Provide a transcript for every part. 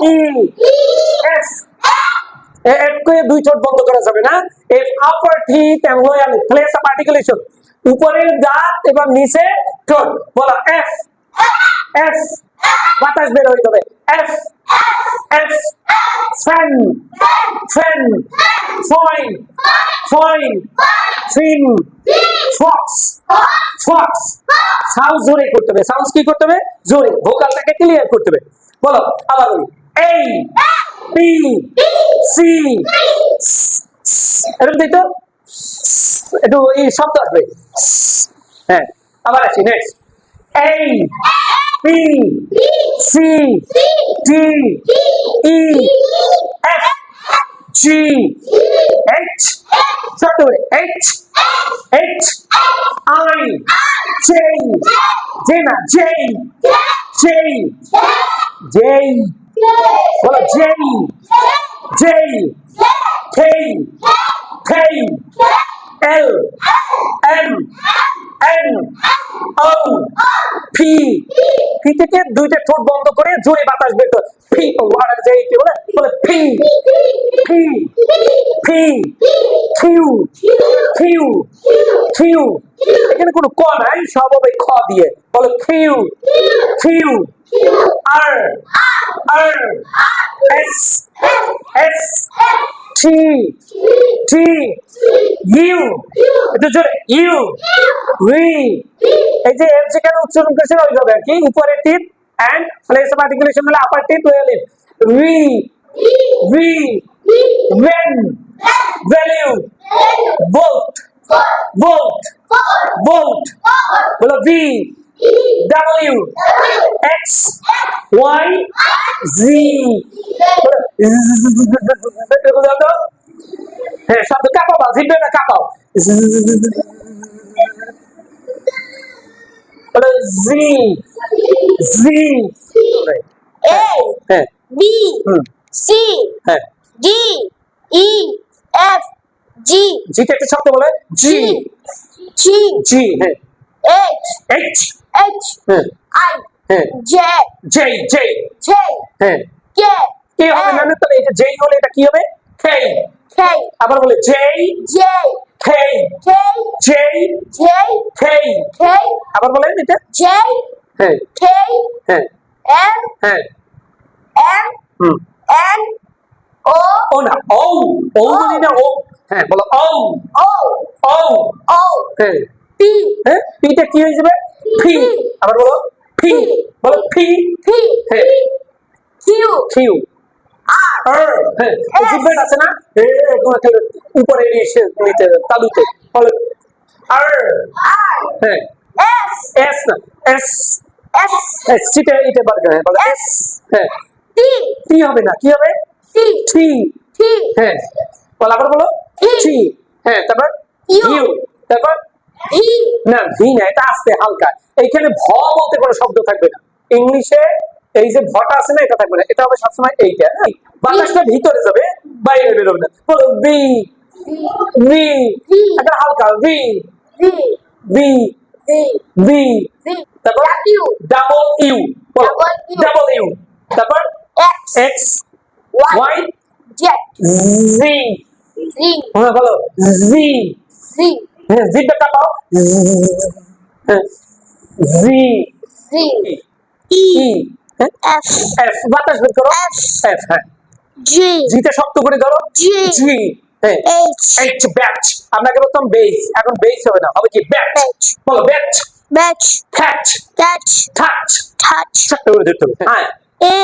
E F F কে দুই ঠোঁট বন্ধ করা যাবে না F upper teeth and lower lip place of articulation উপরের দাঁত এবং নিচে ঠোঁট বলো এফ এফ বাতাস বের হয়ে যাবে F F fan fan fine fine fin fox fox sound জোরে করতে হবে সাউন্ড কি করতে হবে জোরে ভোকালটাকে ক্লিয়ার করতে হবে বলো আবার বলি এ বি সি এরকম দিই তো একটু এই শব্দ আসবে হ্যাঁ আবার আসি next A B C D E F G H H H I J Jenna J J J বলো J J K K L M N O P P থেকে দুইটা ঠোঁট বন্ধ করে জোরে বাতাস বের করো পি আর যে কি বলে বলে P P P Q Q Q এখানে কোনো ক নাই সব হবে খ দিয়ে বলে Q Q R R S S T T U এটা জোরে ইউ ভি এই যে এফ যেখানে উচ্চারণ করছে ওইভাবে আর কি উপরে tip and place of articulation হলো upper tip lower lip V V when value volt volt volt বলো v w x y z হ্যাঁ শব্দ কাঁপাও জিভে না কাঁপাও বলো z z A B C D E F G জি কে একটা শব্দ বলে জি G জি হ্যাঁ H H H হ্যাঁ I হ্যাঁ J J J J হ্যাঁ K কি হবে না তাহলে এটা J হলে এটা কি হবে K K আবার বলে J J K K J J K K আবার বলেন এটা J হ্যাঁ K হ্যাঁ M হ্যাঁ M হুম N O ও না ও ও বলি না ও হ্যাঁ বলো ও O ও O হ্যাঁ P হ্যাঁ পিটা কি হয়ে যাবে ফি আবার বলো ফি বলো ফি P হ্যাঁ Q কিউ R আর হ্যাঁ এই জিভে আছে না উপরে এসে নিচে তালুতে বলো আর R হ্যাঁ S এস না এস S এস সিটা এটা বার করে বলো এস হ্যাঁ T টি হবে না কি হবে T টি T হ্যাঁ বল আবার বলো টি হ্যাঁ তারপর ইউ তারপর E না ভি না এটা আসতে হালকা এইখানে ভ বলতে কোনো শব্দ থাকবে না ইংলিশে এই যে ভটা আছে না এটা থাকবে না এটা হবে সবসময় এইটা হ্যাঁ বাতাসটা ভিতরে যাবে বাইরে বেরোবে না বলো বি বি এটা হালকা B V B V B V তারপর W ডাবল ইউ বলো Double U. ডাবল ইউ তারপর X X Y Y Z Z Z হ্যাঁ বলো জি Z হ্যাঁ জিভটা কাঁপাও হ্যাঁ জি Z ই E হ্যাঁ F এফ বাতাস বের করো F এফ হ্যাঁ G জিতে শক্ত করে ধরো G জি হ্যাঁ H এইচ ব্যাচ আপনাকে বলতাম বেস এখন বেস হবে না হবে কি ব্যাচ Batch বলো batch Batch catch Catch touch Touch শক্ত করে ধরতে হবে হ্যাঁ A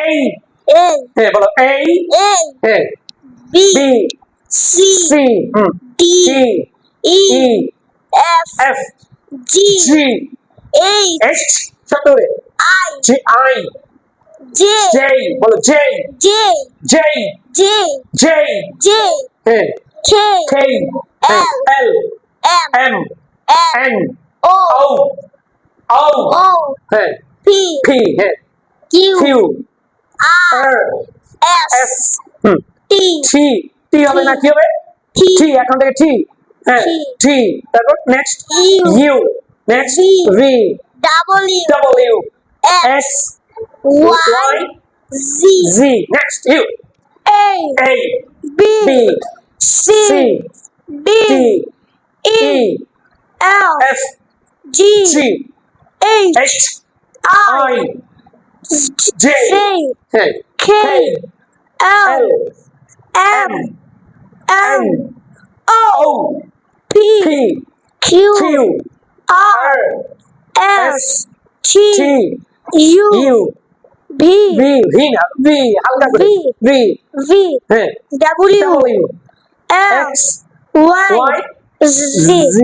এই A হ্যাঁ বলো এই A হ্যাঁ B B C C D E E E F F G G H H শক্ত করে I G I J J বলো J J J J J J হ্যাঁ K K L M M N N O O O O হ্যাঁ P P হ্যাঁ Q Q R R S S T T T হবে না কি হবে T টি এখন থেকে টি হ্যাঁ T টি তারপর next U U next V V W W X X Y Y Z, Z. Next, U. A, A. B, B. C, C. D, D. E, E. F, F. G, G. H, H. I, I. J. K, K. L, L. M, N. N, O, O. P, P. Q, Q. R, R. S, T, T. U, U. V, V. V না V হালকা করে V V, হ্যাঁ W, W X, X Y, Y Z. Z